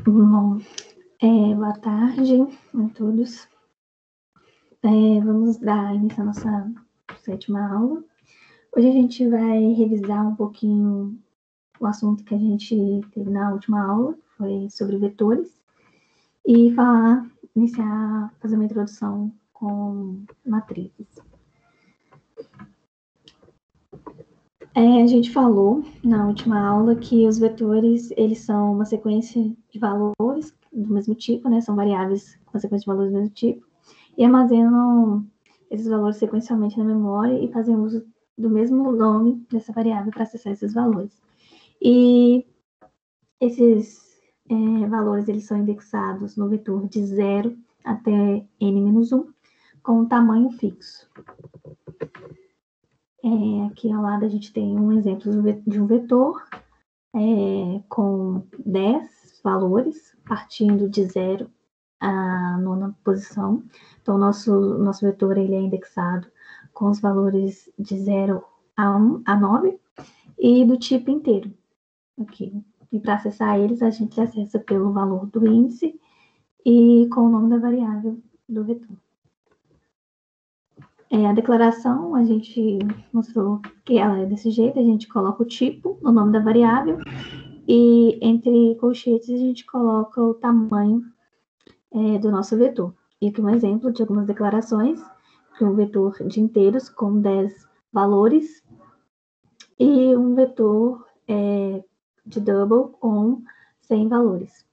Bom, boa tarde a todos. Vamos dar início à nossa 7ª aula. Hoje a gente vai revisar um pouquinho o assunto que a gente teve na última aula, que foi sobre vetores, e fazer uma introdução com matrizes. A gente falou na última aula que os vetores, eles são uma sequência de valores do mesmo tipo, né? São variáveis com sequência de valores do mesmo tipo, e armazenam esses valores sequencialmente na memória e fazem uso do mesmo nome dessa variável para acessar esses valores. E esses valores, eles são indexados no vetor de 0 até n-1, com um tamanho fixo. Aqui ao lado a gente tem um exemplo de um vetor com 10 valores, partindo de 0 à 9ª posição. Então, nosso vetor ele é indexado com os valores de 0 a 9 e do tipo inteiro. Aqui. E para acessar eles, a gente acessa pelo valor do índice e com o nome da variável do vetor. A declaração, a gente mostrou que ela é desse jeito, a gente coloca o tipo, o nome da variável, e entre colchetes a gente coloca o tamanho do nosso vetor. E aqui um exemplo de algumas declarações, que um vetor de inteiros com 10 valores e um vetor de double com 100 valores.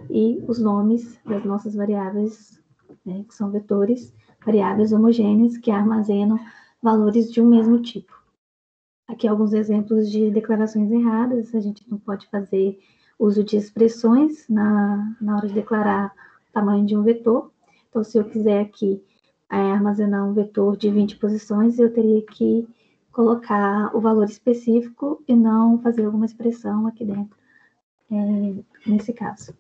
E os nomes das nossas variáveis, que são vetores, variáveis homogêneas que armazenam valores de um mesmo tipo. Aqui alguns exemplos de declarações erradas. A gente não pode fazer uso de expressões na hora de declarar o tamanho de um vetor. Então, se eu quiser aqui armazenar um vetor de 20 posições, eu teria que colocar o valor específico e não fazer alguma expressão aqui dentro, nesse caso.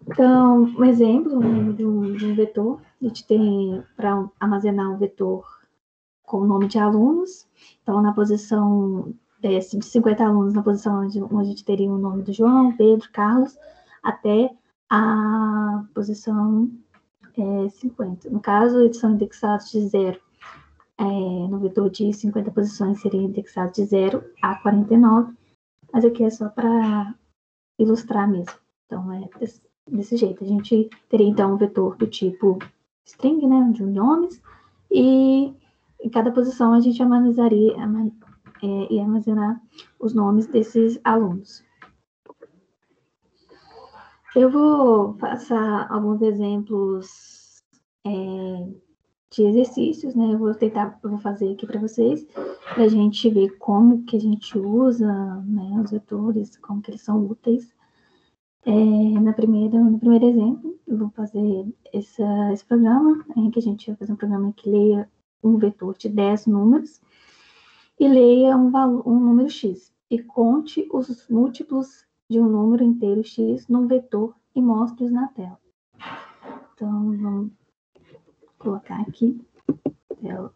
Então, um exemplo de um vetor, a gente tem para armazenar um vetor com o nome de alunos. Então, na posição de 50 alunos, na posição onde a gente teria o nome do João, Pedro, Carlos, até a posição 50. No caso, eles são indexados de 0. No vetor de 50 posições, seria indexado de 0 a 49, mas aqui é só para ilustrar mesmo. Então, desse jeito. A gente teria, então, um vetor do tipo string, né, de nomes, e em cada posição a gente ia armazenar os nomes desses alunos. Eu vou passar alguns exemplos de exercícios, né? Eu vou fazer aqui para vocês, para a gente ver como que a gente usa, né, os vetores, como que eles são úteis. No primeiro exemplo, eu vou fazer esse programa, que a gente vai fazer um programa que leia um vetor de 10 números e leia um número x e conte os múltiplos de um número inteiro x num vetor e mostre-os na tela. Então, vamos colocar aqui a tela.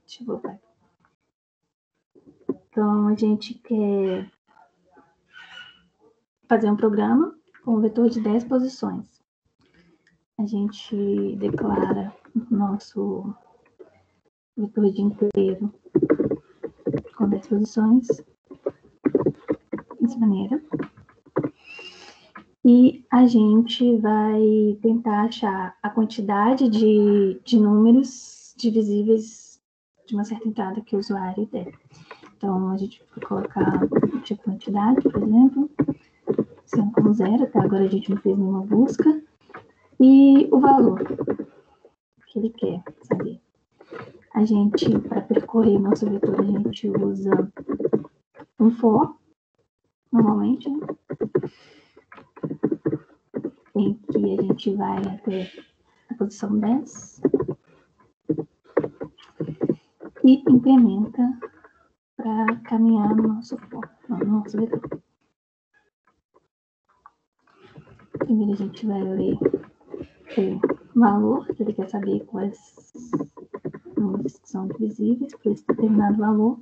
Deixa eu voltar. Então, a gente quer fazer um programa com um vetor de 10 posições. A gente declara o nosso vetor de inteiro com 10 posições dessa maneira. E a gente vai tentar achar a quantidade de números divisíveis de uma certa entrada que o usuário der. Então, a gente vai colocar o tipo quantidade, por exemplo, sendo como 0, até agora a gente não fez nenhuma busca, e o valor que ele quer saber. A gente, para percorrer nosso vetor, a gente usa um for, normalmente, né? Em que a gente vai até a posição 10 e incrementa para caminhar no nosso for, no nosso vetor. Primeiro a gente vai ler o valor, ele quer saber quais números que são divisíveis por esse determinado valor.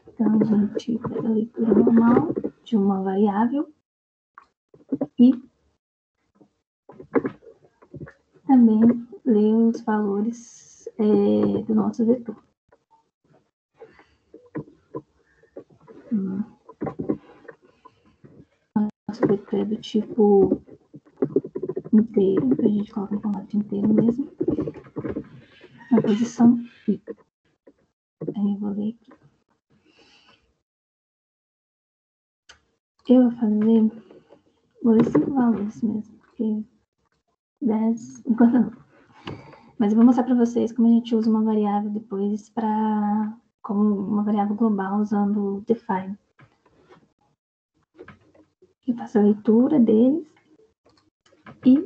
Então, a gente pega a leitura normal de uma variável e também lê os valores do nosso vetor. Nosso vetor é do tipo inteiro, então a gente coloca em formato inteiro mesmo, na posição I. Aí eu vou ler aqui. Eu vou ler 5 valores mesmo, porque 10, enquanto não. Mas eu vou mostrar para vocês como a gente usa uma variável depois como uma variável global usando o define. Eu faço a leitura deles e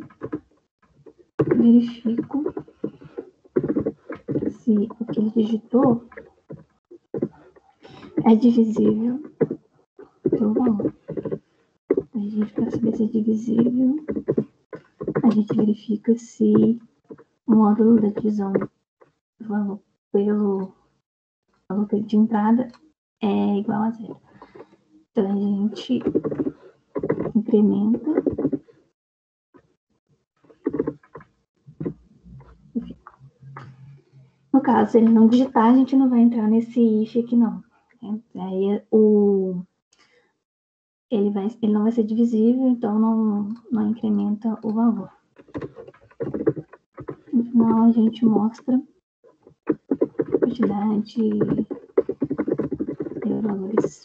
verifico se o que ele digitou é divisível pelo valor. A gente, para saber se é divisível, a gente verifica se o módulo da divisão do valor pelo valor de entrada é igual a 0. Então, a gente incrementa. No caso, se ele não digitar, a gente não vai entrar nesse if aqui, não. Aí ele não vai ser divisível, então não incrementa o valor. No final, a gente mostra a quantidade de valores.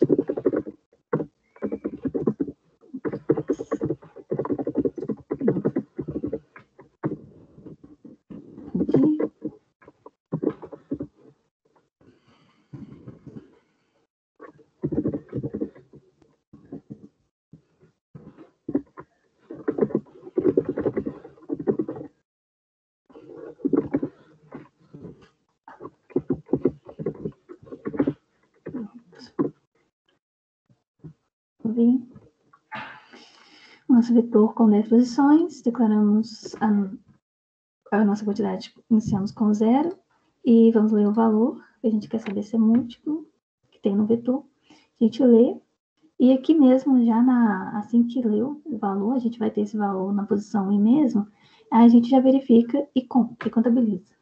Nosso vetor com 10 posições, declaramos a nossa quantidade, iniciamos com 0 e vamos ler o valor, que a gente quer saber se é múltiplo, que tem no vetor. A gente lê, e aqui mesmo, já assim que leu o valor, a gente vai ter esse valor na posição I mesmo, aí a gente já verifica e contabiliza.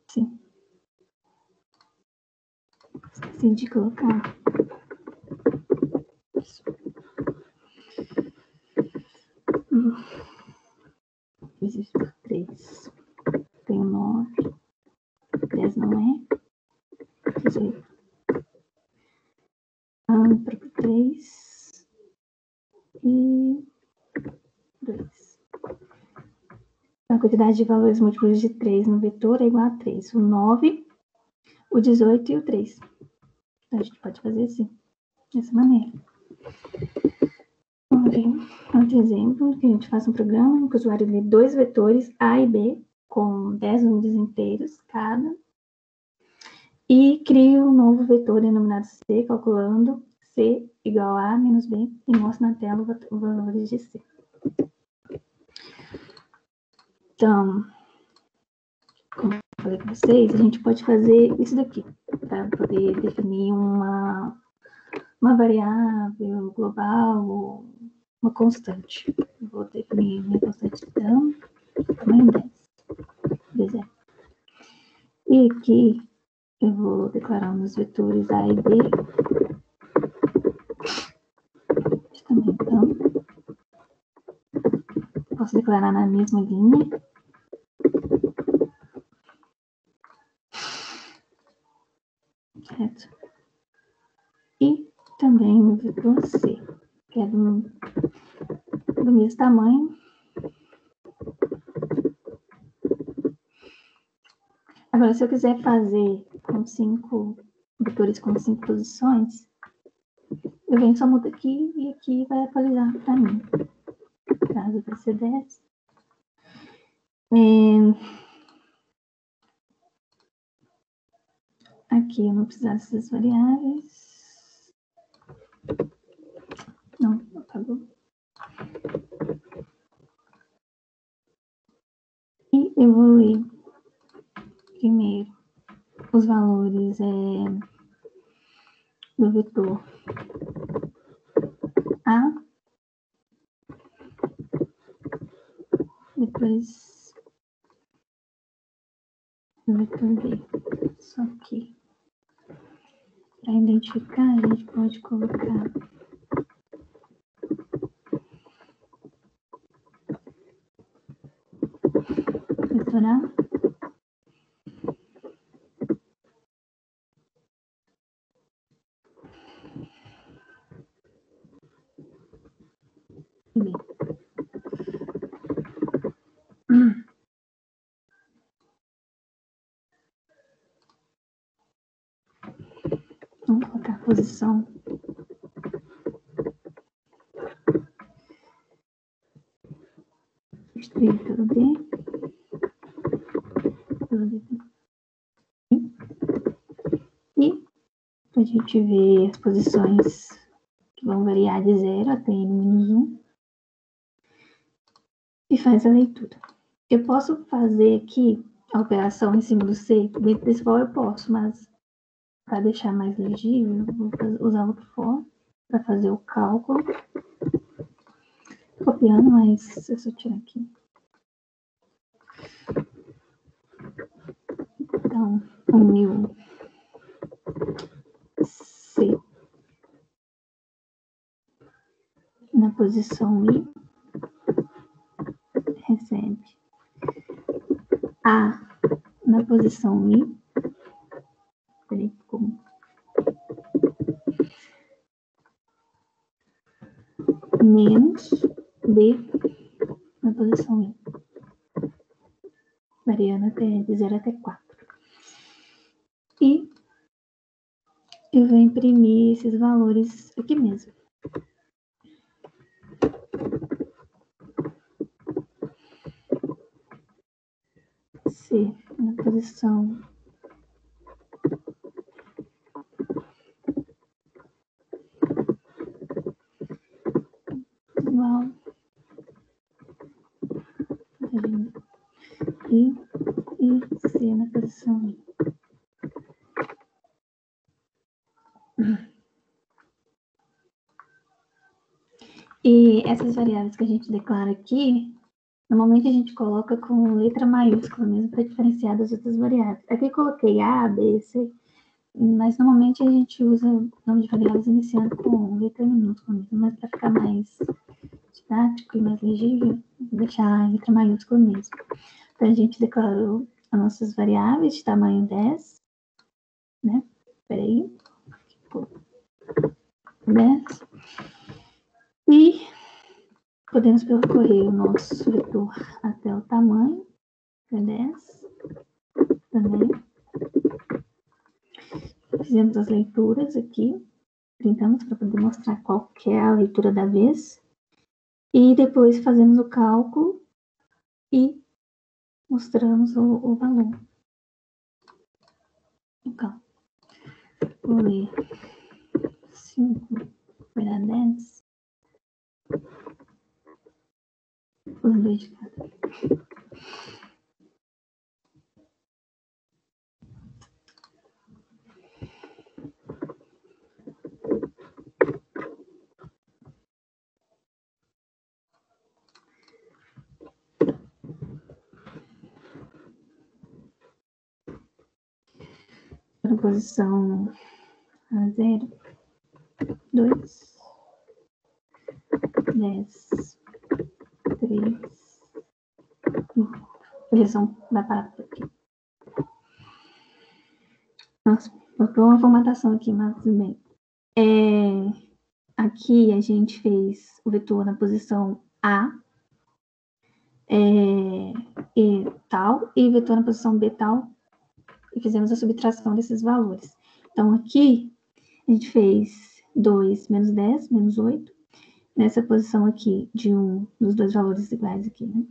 Sim. Esqueci de colocar. Vezes por 3. Tem 9. 10 não é. 18. Para 3. E 2. A quantidade de valores múltiplos de 3 no vetor é igual a 3. O 9, o 18 e o 3. Então, a gente pode fazer assim, dessa maneira. Outro exemplo, que a gente faz um programa em que o usuário lê 2 vetores A e B, com 10 números inteiros cada, e cria um novo vetor denominado C, calculando C igual a menos B, e mostra na tela os valores de C. Então, como eu falei com vocês, a gente pode fazer isso daqui, para poder definir uma variável global ou uma constante. Eu vou definir minha constante então, tamanho 10, exemplo. E aqui eu vou declarar meus vetores A e B. Também, então, posso declarar na mesma linha. Certo? E também o vetor C, que é do mesmo tamanho. Agora, se eu quiser fazer com 5 vetores com 5 posições, eu venho só mudo aqui e aqui vai atualizar para mim. Caso vai ser 10. Aqui eu não preciso dessas variáveis. tá bom? E eu vou ler primeiro os valores do vetor A, depois do vetor B. Só que para identificar, a gente pode colocar vetor A, e B. Vamos colocar a posição substituir pelo D, pelo D. E a gente vê as posições que vão variar de 0 até n-1 e faz a leitura. Eu posso fazer aqui a operação em cima do C, dentro desse valor eu posso, mas para deixar mais legível, eu vou usar outro for para fazer o cálculo. Copiando, mas eu só tiro aqui. Então, 1000 C na posição I recebe A na posição I, peraí, como? Menos B na posição I, variando de 0 até 4. E eu vou imprimir esses valores aqui mesmo. C na posição igual I e C na posição I. E essas variáveis que a gente declara aqui, normalmente a gente coloca com letra maiúscula mesmo para diferenciar das outras variáveis. Aqui eu coloquei A, B, C, mas normalmente a gente usa o nome de variáveis iniciando com letra minúscula mesmo, mas para ficar mais didático e mais legível, vou deixar a letra maiúscula mesmo. Então a gente declarou as nossas variáveis de tamanho 10, né? Peraí. 10. E podemos percorrer o nosso vetor até o tamanho, que é 10, também. Fizemos as leituras aqui, printamos para poder mostrar qual que é a leitura da vez. E depois fazemos o cálculo e mostramos o valor. Então, vou ler 5 vai dar 10. Os dois de cada. Na posição a 0, 2, 10, 3, a posição vai parar por aqui. Nossa, botou uma formatação aqui, mas tudo bem. Aqui a gente fez o vetor na posição A e tal, e o vetor na posição B tal, e fizemos a subtração desses valores. Então, aqui a gente fez 2 menos 10, menos 8, nessa posição aqui de um dos dois valores iguais aqui, né?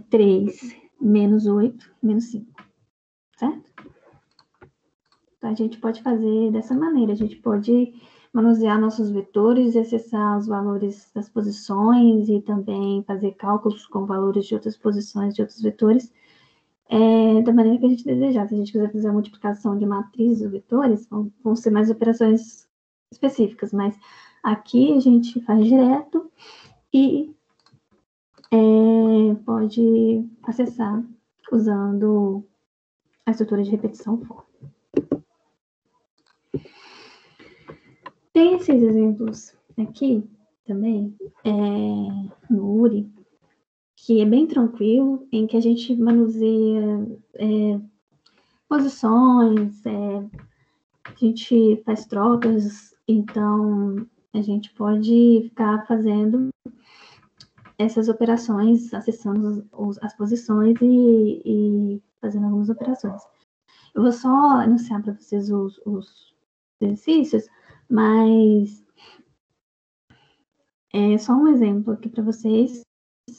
3 menos 8, menos 5, certo? Então, a gente pode fazer dessa maneira, a gente pode manusear nossos vetores e acessar os valores das posições e também fazer cálculos com valores de outras posições, de outros vetores, da maneira que a gente desejar. Se a gente quiser fazer a multiplicação de matrizes ou vetores, vão ser mais operações específicas, mas aqui a gente faz direto e pode acessar usando a estrutura de repetição for. Tem esses exemplos aqui também, no URI, que é bem tranquilo, em que a gente manuseia posições, a gente faz trocas, então a gente pode ficar fazendo essas operações, acessando as posições e fazendo algumas operações. Eu vou só anunciar para vocês os exercícios, mas é só um exemplo aqui para vocês,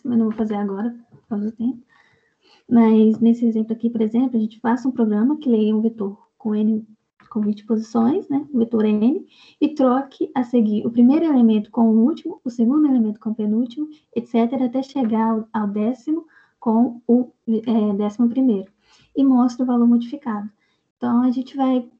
mas não vou fazer agora, por causa do tempo. Mas nesse exemplo aqui, por exemplo, a gente faça um programa que leia um vetor com n, com 20 posições, né, o vetor n, e troque a seguir o primeiro elemento com o último, o segundo elemento com o penúltimo, etc., até chegar ao décimo com o 11º, e mostra o valor modificado. Então, a gente vai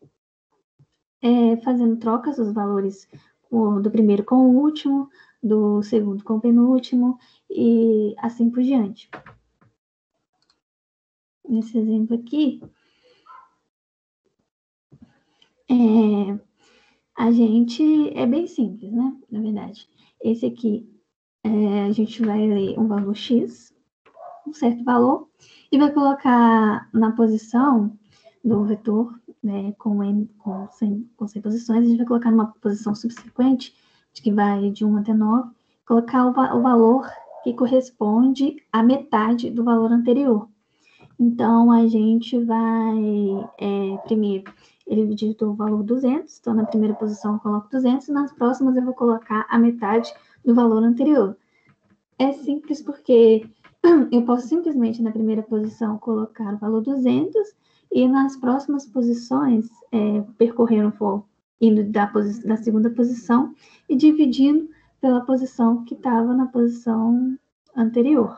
fazendo trocas dos valores do primeiro com o último, do segundo com o penúltimo, e assim por diante. Nesse exemplo aqui, a gente é bem simples, né? Na verdade, esse aqui, a gente vai ler um valor x, um certo valor, e vai colocar na posição do vetor, né, com 100 posições, a gente vai colocar numa posição subsequente, que vai de 1 até 9, colocar o valor que corresponde à metade do valor anterior. Então, a gente vai, primeiro, ele digitou o valor 200, então na primeira posição eu coloco 200, e nas próximas eu vou colocar a metade do valor anterior. É simples porque eu posso simplesmente na primeira posição colocar o valor 200 e nas próximas posições, percorrendo for indo da segunda posição e dividindo pela posição que estava na posição anterior.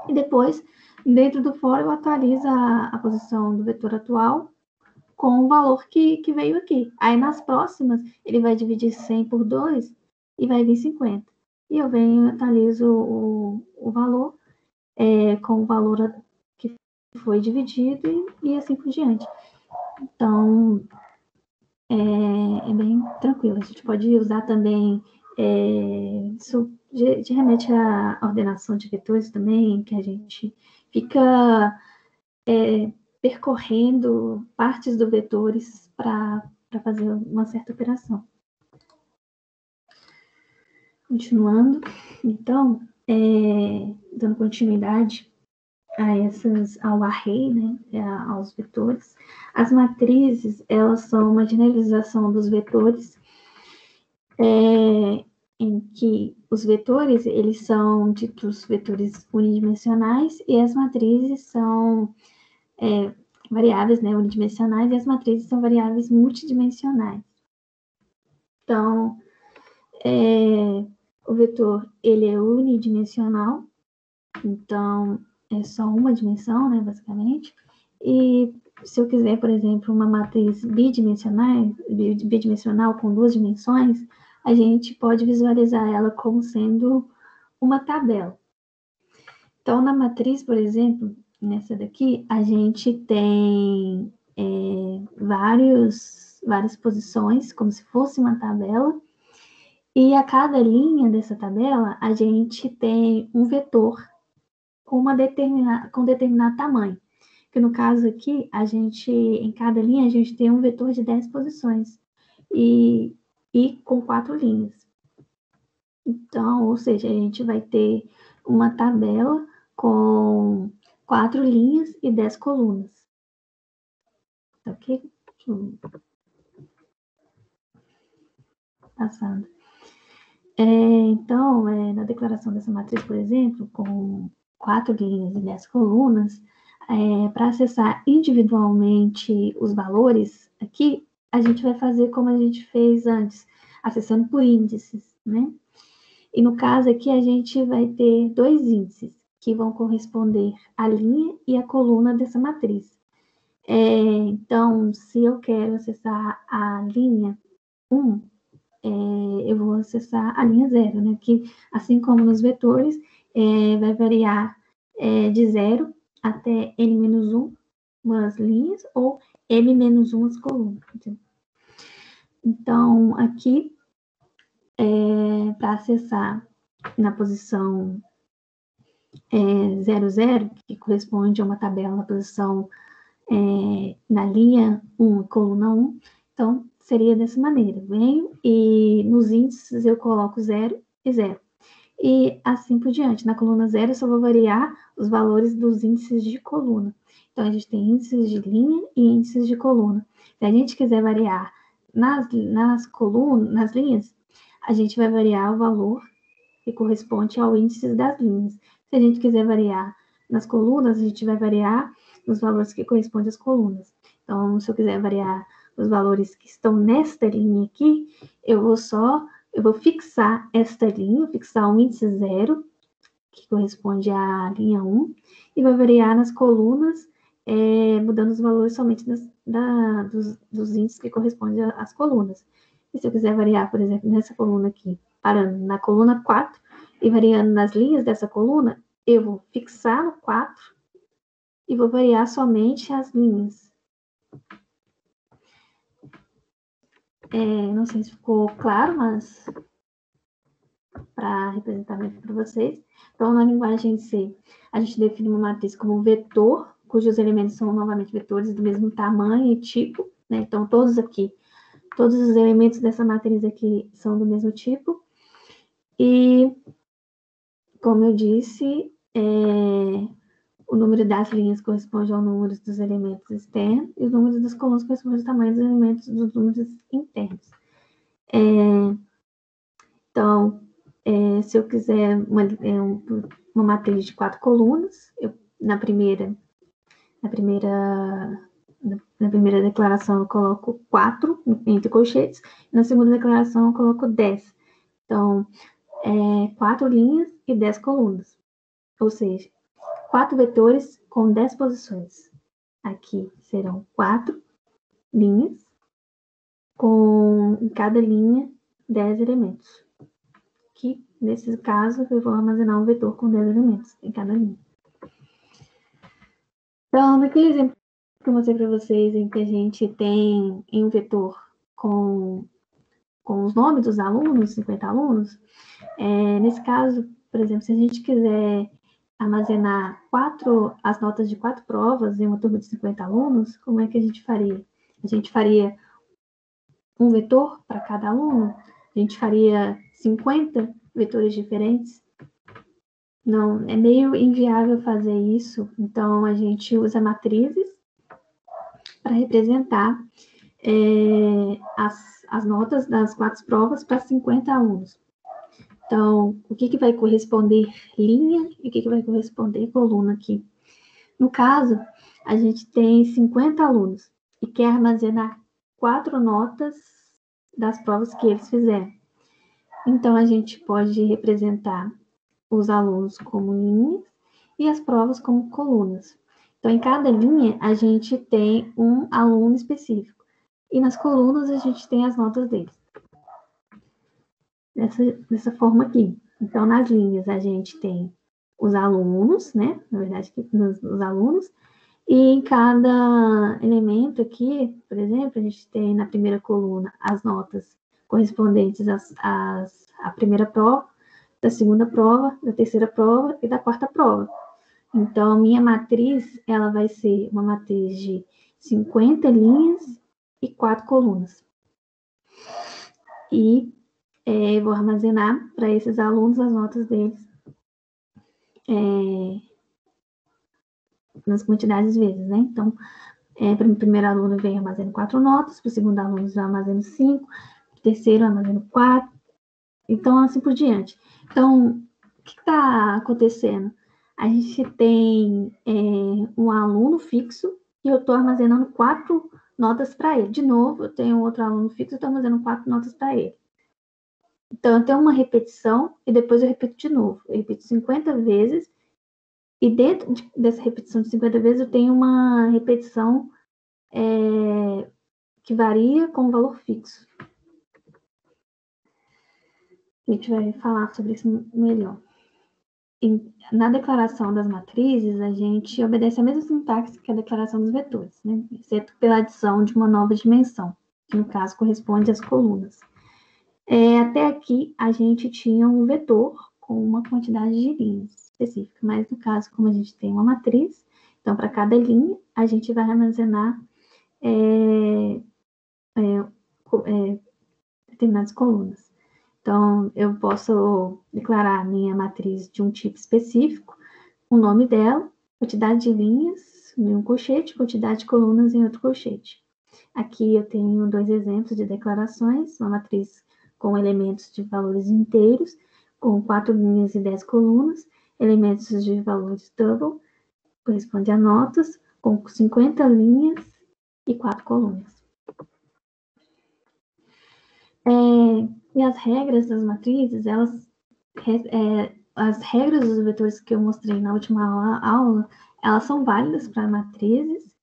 E depois, dentro do for, eu atualizo a posição do vetor atual com o valor que veio aqui. Aí, nas próximas, ele vai dividir 100 por 2 e vai vir 50. E eu venho e atualizo o valor com o valor que foi dividido e assim por diante. Então, é bem tranquilo. A gente pode usar também, isso remete à ordenação de vetores também, que a gente fica percorrendo partes do vetores para fazer uma certa operação. Continuando, então, dando continuidade ao array, né, aos vetores, as matrizes, elas são uma generalização dos vetores, em que os vetores, eles são ditos vetores unidimensionais e as matrizes são variáveis, né, unidimensionais, e as matrizes são variáveis multidimensionais. Então, o vetor, ele é unidimensional, então é só uma dimensão, né, basicamente. E se eu quiser, por exemplo, uma matriz bidimensional com 2 dimensões, a gente pode visualizar ela como sendo uma tabela. Então, na matriz, por exemplo, nessa daqui, a gente tem várias posições, como se fosse uma tabela, e a cada linha dessa tabela, a gente tem um vetor com determinado tamanho. Que no caso aqui, em cada linha, a gente tem um vetor de 10 posições e com 4 linhas. Então, ou seja, a gente vai ter uma tabela com 4 linhas e 10 colunas. Ok? Passando. Então, na declaração dessa matriz, por exemplo, com 4 linhas e 10 colunas, para acessar individualmente os valores aqui, a gente vai fazer como a gente fez antes. acessando por índices, né? E no caso aqui, a gente vai ter dois índices, que vão corresponder à linha e à coluna dessa matriz. Então, se eu quero acessar a linha 1, eu vou acessar a linha 0, né? Que, assim como nos vetores, vai variar de 0 até n-1 as linhas, ou m-1 as colunas. Então, aqui, para acessar na posição 0, 0, que corresponde a uma tabela na posição na linha 1, coluna 1, então seria dessa maneira. Venho e nos índices eu coloco 0 e 0. E assim por diante. Na coluna 0 eu só vou variar os valores dos índices de coluna. Então a gente tem índices de linha e índices de coluna. Se a gente quiser variar nas colunas, nas linhas, a gente vai variar o valor que corresponde ao índice das linhas. Se a gente quiser variar nas colunas, a gente vai variar os valores que correspondem às colunas. Então, se eu quiser variar os valores que estão nesta linha aqui, eu vou fixar esta linha, fixar o índice 0, que corresponde à linha 1, e vai variar nas colunas, mudando os valores somente dos índices que correspondem às colunas. E se eu quiser variar, por exemplo, nessa coluna aqui, parando na coluna 4 e variando nas linhas dessa coluna, eu vou fixar no 4 e vou variar somente as linhas. Não sei se ficou claro, mas para representar para vocês. Então, na linguagem C, a gente define uma matriz como um vetor, cujos elementos são novamente vetores do mesmo tamanho e tipo, né? Então, todos os elementos dessa matriz aqui são do mesmo tipo. E, como eu disse, o número das linhas corresponde ao número dos elementos externos e os números das colunas correspondem ao tamanho dos elementos dos números internos. Então, se eu quiser uma matriz de 4 colunas, na primeira declaração eu coloco 4 entre colchetes, na segunda declaração eu coloco 10. Então, 4 linhas e 10 colunas. Ou seja, 4 vetores com 10 posições. Aqui serão 4 linhas, com em cada linha 10 elementos. Que, nesse caso, eu vou armazenar um vetor com 10 elementos em cada linha. Então, naquele exemplo que eu mostrei para vocês, em que a gente tem em um vetor com os nomes dos alunos, 50 alunos, nesse caso, por exemplo, se a gente quiser armazenar as notas de 4 provas em uma turma de 50 alunos, como é que a gente faria? A gente faria um vetor para cada aluno? A gente faria 50 vetores diferentes? Não, é meio inviável fazer isso. Então, a gente usa matrizes para representar as notas das 4 provas para 50 alunos. Então, o que vai corresponder linha e o que vai corresponder coluna aqui? No caso, a gente tem 50 alunos e quer armazenar 4 notas das provas que eles fizeram. Então, a gente pode representar os alunos como linhas e as provas como colunas. Então, em cada linha, a gente tem um aluno específico. E nas colunas, a gente tem as notas deles. Dessa forma aqui. Então, nas linhas, a gente tem os alunos, né? Na verdade, os alunos. E em cada elemento aqui, por exemplo, a gente tem na primeira coluna as notas correspondentes à primeira prova, da segunda prova, da terceira prova e da quarta prova. Então, a minha matriz, ela vai ser uma matriz de 50 linhas e 4 colunas. E vou armazenar para esses alunos as notas deles nas quantidades vezes, né? Então, para o primeiro aluno eu armazeno 4 notas, para o segundo aluno eu armazeno 5, para o terceiro eu armazeno 4, então assim por diante. Então, o que está acontecendo? A gente tem um aluno fixo e eu estou armazenando 4 notas para ele. De novo, eu tenho outro aluno fixo e estou armazenando 4 notas para ele. Então, eu tenho uma repetição e depois eu repito de novo. Eu repito 50 vezes e dentro dessa repetição de 50 vezes eu tenho uma repetição que varia com valor fixo. A gente vai falar sobre isso melhor. Na declaração das matrizes, a gente obedece a mesma sintaxe que a declaração dos vetores, né? Exceto pela adição de uma nova dimensão, que no caso corresponde às colunas. Até aqui, a gente tinha um vetor com uma quantidade de linhas específica, mas no caso, como a gente tem uma matriz, então para cada linha, a gente vai armazenar determinadas colunas. Então, eu posso declarar a minha matriz de um tipo específico, o nome dela, quantidade de linhas em um colchete, quantidade de colunas em outro colchete. Aqui eu tenho 2 exemplos de declarações, uma matriz com elementos de valores inteiros, com 4 linhas e 10 colunas, elementos de valores double, corresponde a notas, com 50 linhas e 4 colunas. E as regras das matrizes, as regras dos vetores que eu mostrei na última aula, elas são válidas para matrizes.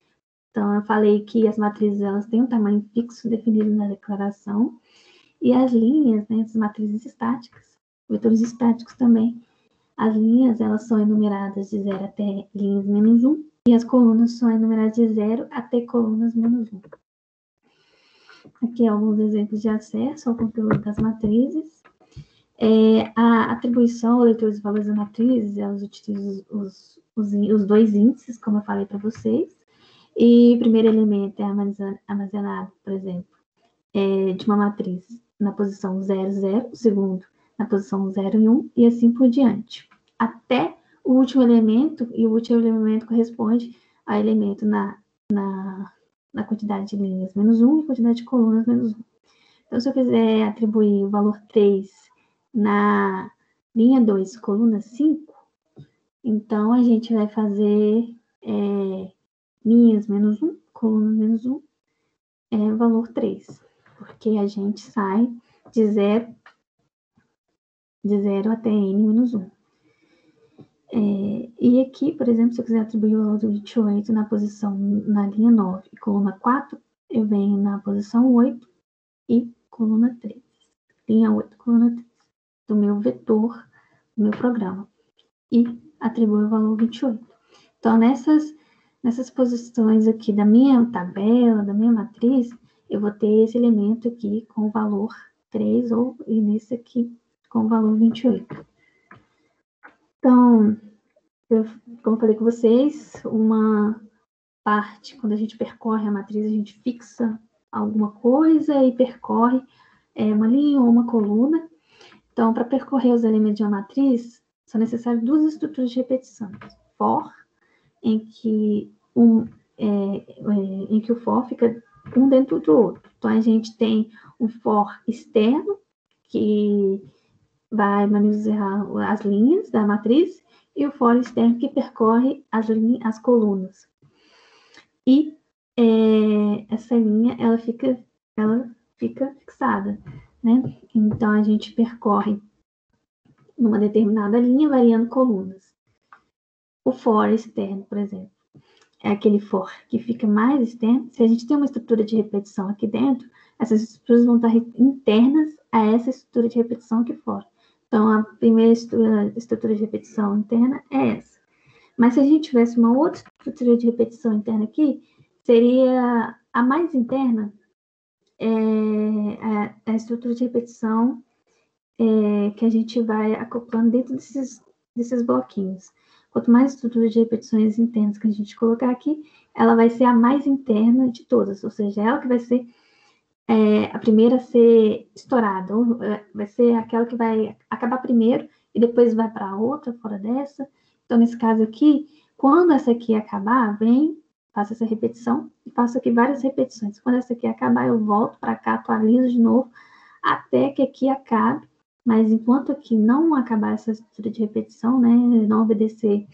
Então, eu falei que as matrizes elas têm um tamanho fixo definido na declaração, e as linhas, né, as matrizes estáticas, vetores estáticos também, as linhas elas são enumeradas de 0 até linhas menos 1, e as colunas são enumeradas de 0 até colunas menos 1. Aqui alguns exemplos de acesso ao conteúdo das matrizes. A atribuição ao leitor dos valores das matrizes, elas utilizam os 2 índices, como eu falei para vocês. E o primeiro elemento é armazenado, por exemplo, de uma matriz na posição 0, 0, o segundo na posição 0 e 1, e assim por diante. Até o último elemento, e o último elemento corresponde a elemento na quantidade de linhas menos 1 e quantidade de colunas menos 1. Então, se eu quiser atribuir o valor 3 na linha 2, coluna 5, então a gente vai fazer linhas menos 1, coluna menos 1, valor 3, porque a gente sai de 0 até n menos 1. E aqui, por exemplo, se eu quiser atribuir o valor do 28 na linha 9 e coluna 4, eu venho na posição 8 e coluna 3. Linha 8, coluna 3, do meu vetor, do meu programa. E atribuo o valor 28. Então, nessas posições aqui da minha tabela, da minha matriz, eu vou ter esse elemento aqui com o valor 3, e nesse aqui com o valor 28. Então, como eu falei com vocês, uma parte, quando a gente percorre a matriz, a gente fixa alguma coisa e percorre uma linha ou uma coluna. Então, para percorrer os elementos de uma matriz, são necessárias 2 estruturas de repetição. For, em que o for fica um dentro do outro. Então, a gente tem um for externo, que vai manusear as linhas da matriz, e o for externo, que percorre as colunas. E essa linha, ela fica fixada, né? Então, a gente percorre numa determinada linha, variando colunas. O for externo, por exemplo, é aquele for que fica mais externo. Se a gente tem uma estrutura de repetição aqui dentro, essas estruturas vão estar internas a essa estrutura de repetição aqui fora. Então, a primeira estrutura de repetição interna é essa. Mas se a gente tivesse uma outra estrutura de repetição interna aqui, seria a mais interna, a estrutura de repetição que a gente vai acoplando dentro desses bloquinhos. Quanto mais estrutura de repetições internas que a gente colocar aqui, ela vai ser a mais interna de todas, ou seja, ela que vai ser a primeira a ser estourada, vai ser aquela que vai acabar primeiro e depois vai para a outra fora dessa. Então, nesse caso aqui, quando essa aqui acabar, faço essa repetição e faço aqui várias repetições. Quando essa aqui acabar, eu volto para cá, atualizo de novo, até que aqui acabe. Mas enquanto aqui não acabar essa estrutura de repetição, né, não obedecer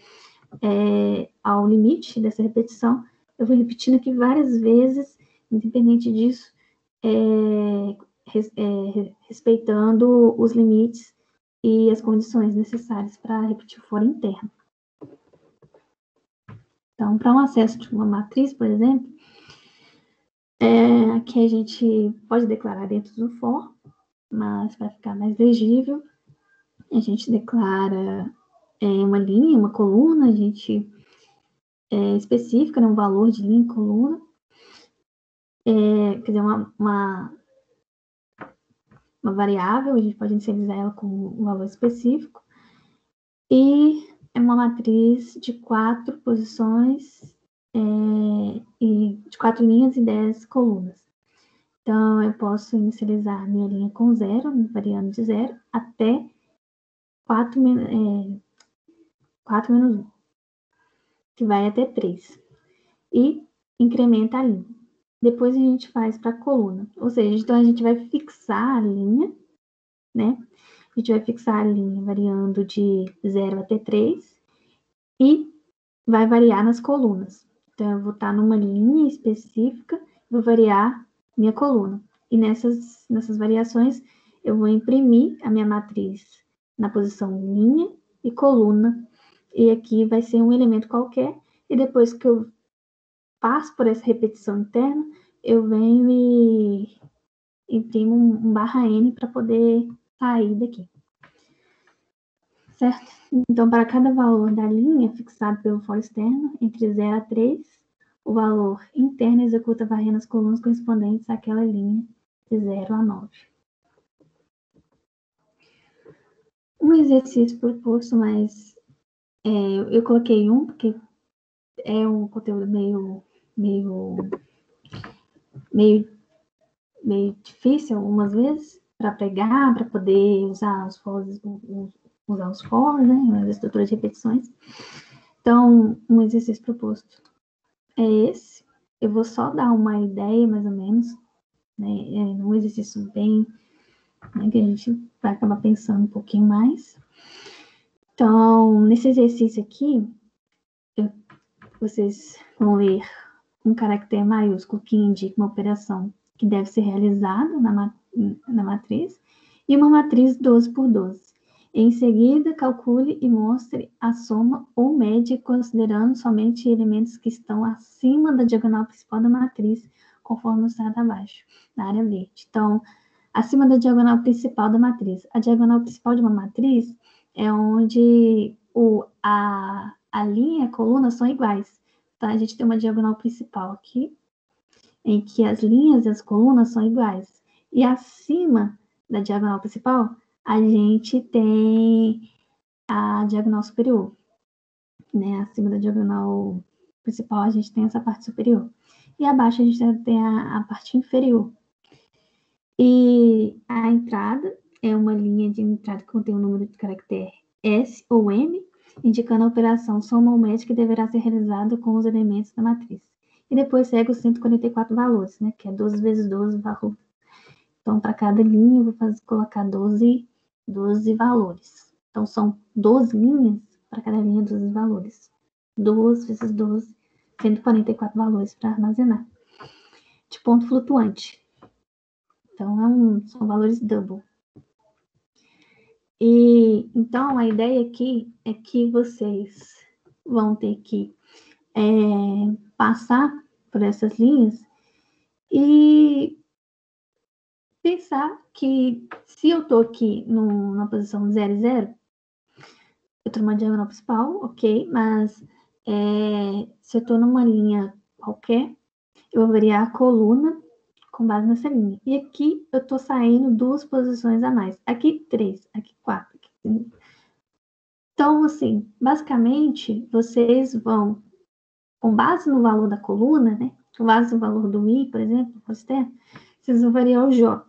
ao limite dessa repetição, eu vou repetindo aqui várias vezes, independente disso, respeitando os limites e as condições necessárias para repetir fora interno. Então, para um acesso de uma matriz, por exemplo, aqui a gente pode declarar dentro do for, mas para ficar mais legível, a gente declara uma linha, uma coluna, a gente especifica, né, um valor de linha e coluna, quer dizer, uma variável, a gente pode inicializar ela com um valor específico, e é uma matriz de 4 posições, e de 4 linhas e 10 colunas. Então, eu posso inicializar minha linha com 0, variando de 0 até 4 menos 1, que vai até 3. E incrementa a linha. Depois a gente faz para a coluna. Ou seja, então a gente vai fixar a linha, né? A gente vai fixar a linha variando de 0 até 3 e vai variar nas colunas. Então, eu vou estar numa linha específica, vou variar minha coluna. E nessas variações, eu vou imprimir a minha matriz na posição linha e coluna. E aqui vai ser um elemento qualquer. E depois que eu passo por essa repetição interna, eu venho e imprimo um /n para poder sair daqui. Certo? Então, para cada valor da linha fixado pelo for externo, entre 0 a 3, o valor interno executa varrendo as colunas correspondentes àquela linha de 0 a 9. Um exercício proposto, mas eu coloquei um, porque é um conteúdo meio difícil algumas vezes para pregar, para poder usar os for, né, as estruturas de repetições. Então, um exercício proposto é esse. Eu vou só dar uma ideia, mais ou menos, né, um exercício bem, né, que a gente vai acabar pensando um pouquinho mais. Então, nesse exercício aqui, vocês vão ler um caractere maiúsculo que indica uma operação que deve ser realizada na matriz, e uma matriz 12 por 12. Em seguida, calcule e mostre a soma ou média, considerando somente elementos que estão acima da diagonal principal da matriz, conforme mostrado abaixo, na área verde. Então, acima da diagonal principal da matriz. A diagonal principal de uma matriz é onde a linha e a coluna são iguais. Então, a gente tem uma diagonal principal aqui, em que as linhas e as colunas são iguais. E acima da diagonal principal, a gente tem a diagonal superior. Né? Acima da diagonal principal, a gente tem essa parte superior. E abaixo, a gente tem a parte inferior. E a entrada é uma linha de entrada que contém um número de caractere S ou M, indicando a operação soma ou média que deverá ser realizada com os elementos da matriz. E depois segue os 144 valores, né, que é 12 vezes 12 valores. Então, para cada linha, eu vou colocar 12 valores. Então, são 12 linhas para cada linha, 12 valores. 12 vezes 12, 144 valores para armazenar. De ponto flutuante. Então, são valores double. E, então, a ideia aqui é que vocês vão ter que passar por essas linhas e pensar que se eu estou aqui na posição 0, 0, eu estou numa diagonal principal, ok, mas se eu estou numa linha qualquer, eu vou variar a coluna com base nessa linha. E aqui eu estou saindo 2 posições a mais. Aqui 3, aqui 4. Aqui 5. Então, assim, basicamente, vocês vão, com base no valor da coluna, né? Com base no valor do I, por exemplo, vocês vão variar o J.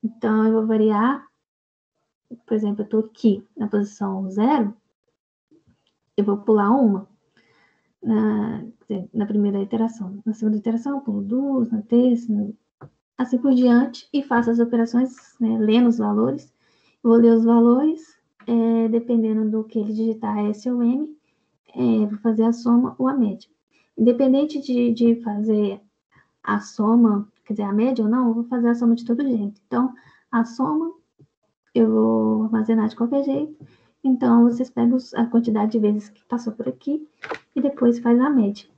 Então, eu vou variar, por exemplo, eu estou aqui na posição 0, eu vou pular uma na primeira iteração. Na segunda iteração, eu pulo 2, na terceira, assim por diante, e faço as operações, né, lendo os valores. Vou ler os valores, dependendo do que ele digitar, S ou M, vou fazer a soma ou a média. Independente de fazer a soma, quer dizer, a média ou não, eu vou fazer a soma de todo jeito. Então, a soma eu vou armazenar de qualquer jeito. Então, vocês pegam a quantidade de vezes que passou por aqui e depois faz a média.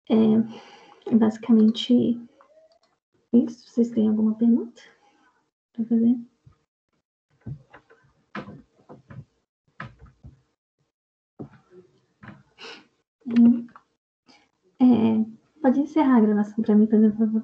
É basicamente isso. Vocês têm alguma pergunta para fazer? Pode encerrar a gravação para mim, por favor.